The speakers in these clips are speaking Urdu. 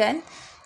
10,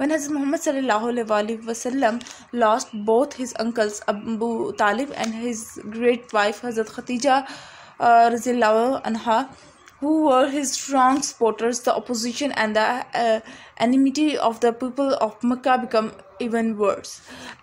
When Hazrat Muhammad sallallahu alaihi wasallam lost both his uncles Abu Talib and his great wife Hazrat Khatija radhiyallahu anha, who were his strong supporters, the opposition and the enmity of the people of Makkah become even worse.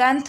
10th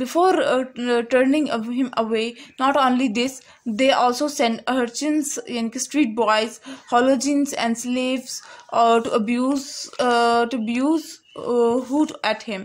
Before turning him away, not only this, they also sent urchins and street boys, hooligans and slaves to abuse hoot at him.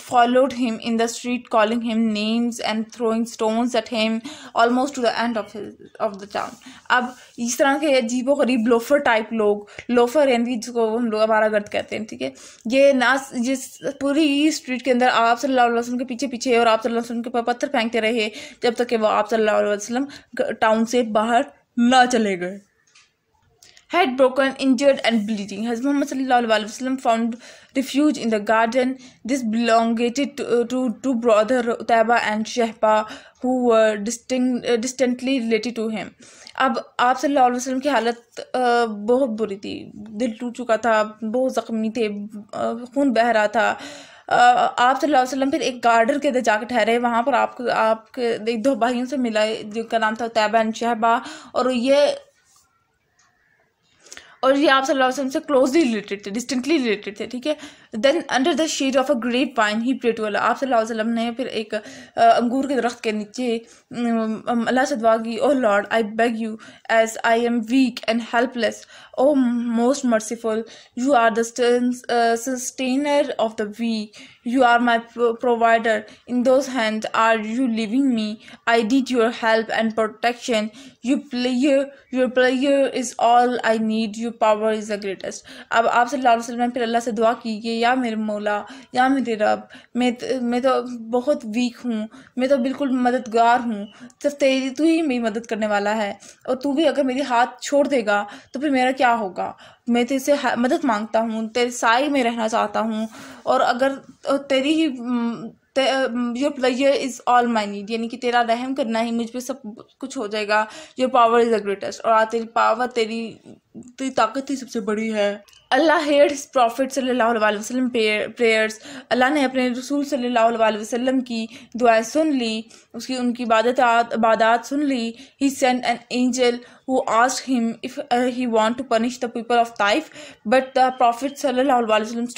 followed him in the street, calling him names and throwing stones at him almost to the end of the town. اب اس طرح کے عجیب و غریب لوفر ٹائپ لوگ، لوفر یعنی جس کو ہم لوگ آوارہ گرد کہتے ہیں، ٹھیک ہے، یہ ناس جس پوری اسٹریٹ کے اندر آپ صلی اللہ علیہ وسلم کے پیچھے پیچھے اور آپ صلی اللہ علیہ وسلم کے اوپر پتھر پھینکتے رہے جب تک کہ وہ آپ صلی اللہ علیہ وسلم ٹاؤن سے باہر نہ چلے گئے. Head broken, injured and bleeding. Hazrat Muhammad sallallahu alaihi wasallam found refuge in the garden. This belonged to two brothers Utaiba and Shehba, who were distantly related to him. اب آپ صلی اللہ علیہ وسلم کی حالت بہت بری تھی، دل ٹوٹ چکا تھا، بہت زخمی تھے، خون بہہ رہا تھا. آپ صلی اللہ علیہ وسلم پھر ایک گارڈن کے اندر جا کے ٹھہرے. وہاں پر آپ کے ایک دو بھائیوں سے ملا جن کا نام تھا طیبہ اینڈ شہبہ، اور یہ آپ صلی اللہ علیہ وسلم سے کلوزلی ریلیٹڈ تھے، ڈسٹنٹلی ریلیٹڈ تھے، ٹھیک ہے. Then under the shade of a grape vine he prayed to Allah. آپ صلی اللہ علیہ وسلم نے پھر ایک انگور کے درخت کے نیچے اللہ سے دعا کی، O Lord I beg you as I am weak and helpless, O most merciful, you are the sustainer of the weak, you are my provider, in those hands are you leaving me, I need your help and protection, your prayer is all I need, your power is the greatest. اب آپ صلی اللہ علیہ وسلم نے پھر اللہ سے دعا کی کہ یا میرے مولا، یا میرے رب، میں تو بہت ویک ہوں، میں تو بالکل مددگار ہوں، صرف تو ہی میری مدد کرنے والا ہے، اور تو بھی اگر میری ہاتھ چھوڑ دے گا تو پھر میرا کیا ہوگا. میں تیرے سے مدد مانگتا ہوں، تیرے سائے میں رہنا چاہتا ہوں، اور اگر تیری ہی your pleasure is all my need، یعنی کہ تیرا رحم کرنا ہی مجھ پہ سب کچھ ہو جائے گا. your power is the greatest، اور تیری پاور، تیری طاقت ہی سب سے بڑی ہے. اللہ heard his prophet صلی اللہ علیہ وسلم prayers. اللہ نے اپنے رسول صلی اللہ علیہ وسلم کی دعائیں سن لی، ان کی عبادات سن لی. he sent an angel who asked him if he want to punish the people of Taif, but the Prophet sallallahu alaihi wasallam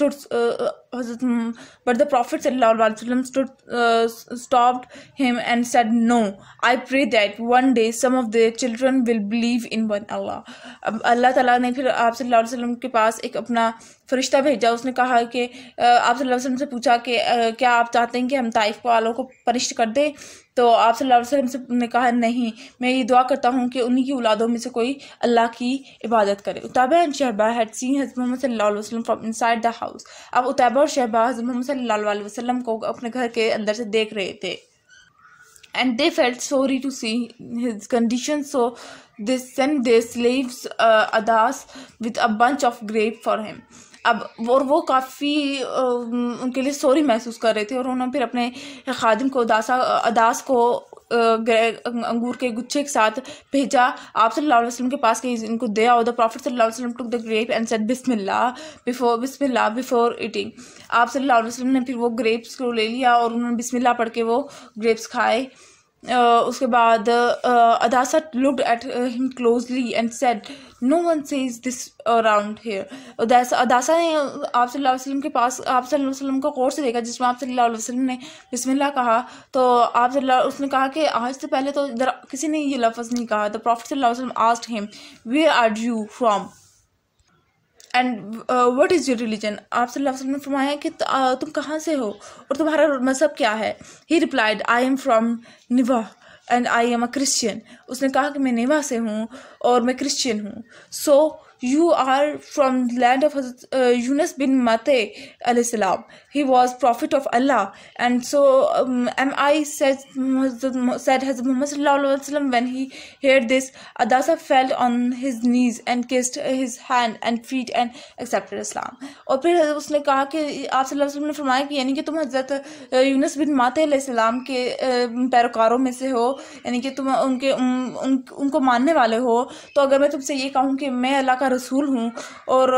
stopped him and said, no, I pray that one day some of their children will believe in one Allah. اب اللہ تعالیٰ نے پھر آپ صلی اللہ علیہ وسلم کے پاس ایک اپنا فرشتہ بھیجا. اس نے کہا کہ آپ صلی اللہ علیہ وسلم سے پوچھا کہ کیا آپ چاہتے ہیں کہ ہم طائف والوں کو پنش کر دیں؟ تو آپ صلی اللہ علیہ وسلم سے نے کہا نہیں، میں یہ دعا کرتا ہوں کہ انہی کی اولادوں میں سے کوئی اللہ کی عبادت کرے. عتیبہ اینڈ شہبہ had seen حضرت محمد صلی اللہ علیہ وسلم from inside the house. اب عتیبہ اور شہبہ حضرت محمد صلی اللہ علیہ وسلم کو اپنے گھر کے اندر سے دیکھ رہے تھے. And they felt sorry to see his condition, so they sent their slaves Adas with a bunch of grapes for him. اب اور وہ کافی ان کے لیے سوری محسوس کر رہے تھے، اور انہوں نے پھر اپنے خادم کو اداس کو انگور کے گچھے کے ساتھ بھیجا آپ صلی اللہ علیہ وسلم کے پاس کہ ان کو دے آؤ. دا پروفٹ صلی اللہ علیہ وسلم took the grape and said بسم اللہ before eating. آپ صلی اللہ علیہ وسلم نے پھر وہ گریپس کو لے لیا اور انہوں نے بسم اللہ پڑھ کے وہ گریپس کھائے. اس کے بعد اداسا looked at him closely and said, no one says this around here. اداسا نے آپ صلی اللہ علیہ وسلم کے پاس آپ صلی اللہ علیہ وسلم کو غور سے دیکھا، جس میں آپ صلی اللہ علیہ وسلم نے بسم اللہ کہا. تو اس نے کہا کہ آج سے پہلے تو ادھر کسی نے یہ لفظ نہیں کہا. The Prophet صلی اللہ علیہ وسلم asked him, where are you from and what is your religion. آپ صلی اللہ علیہ وسلم نے فرمایا کہ تم کہاں سے ہو اور تمہارا مذہب کیا ہے. He replied, I am from Niva and I am a Christian. اس نے کہا کہ میں نیوا سے ہوں اور میں کرسچین ہوں. So you are from the land of Yunus bin Matta alayhi salam. He was prophet of Allah, and so am I, said Hazrat Muhammad sallallahu alaihi wasallam. When he heard this, Adasa fell on his knees and kissed his hand and feet and accepted Islam. اور پھر اس نے کہا کہ آپ صلی اللہ علیہ وسلم نے فرمایا کہ یعنی کہ تم حضرت یونس بن ماتے علیہ السلام کے پیروکاروں میں سے ہو، یعنی کہ تم ان کو ماننے والے ہو. تو اگر میں تم سے یہ کہوں کہ میں اللہ کا رسول ہوں اور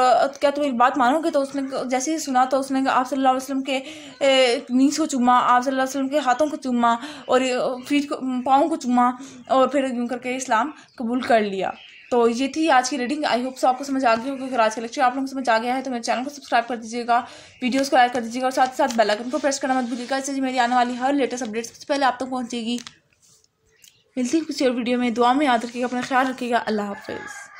کیا تم ایک بات مانو گے؟ تو اس نے جیسے ہی سنا تو اس نے آپ صلی اللہ علیہ وسلم کے نیز کو چوما، آپ صلی اللہ علیہ وسلم کے ہاتھوں کو چوما اور فیٹ کو، پاؤں کو چوما، اور پھر یوں کر کے اسلام قبول کر لیا. تو یہ تھی آج کی ریڈنگ. آئی ہوپ سو آپ کو سمجھ آ گئی ہوگی. اگر آج کا لیکچر آپ لوگوں کو سمجھ آ گیا ہے تو میرے چینل کو سبسکرائب کر دیجیے گا، ویڈیوز کو لائک کر دیجیے گا، اور ساتھ ہی ساتھ بیل آئکن کو پریس کرنا مت بھولیے گا، اس سے میری آنے والی ہر لیٹسٹ اپڈیٹ سب سے پہلے آپ تک پہنچے گی. ملتی ہے کسی اور ویڈیو میں. دعا میں یاد رکھیے گا، اپنا خیال رکھیے گا. اللہ حافظ.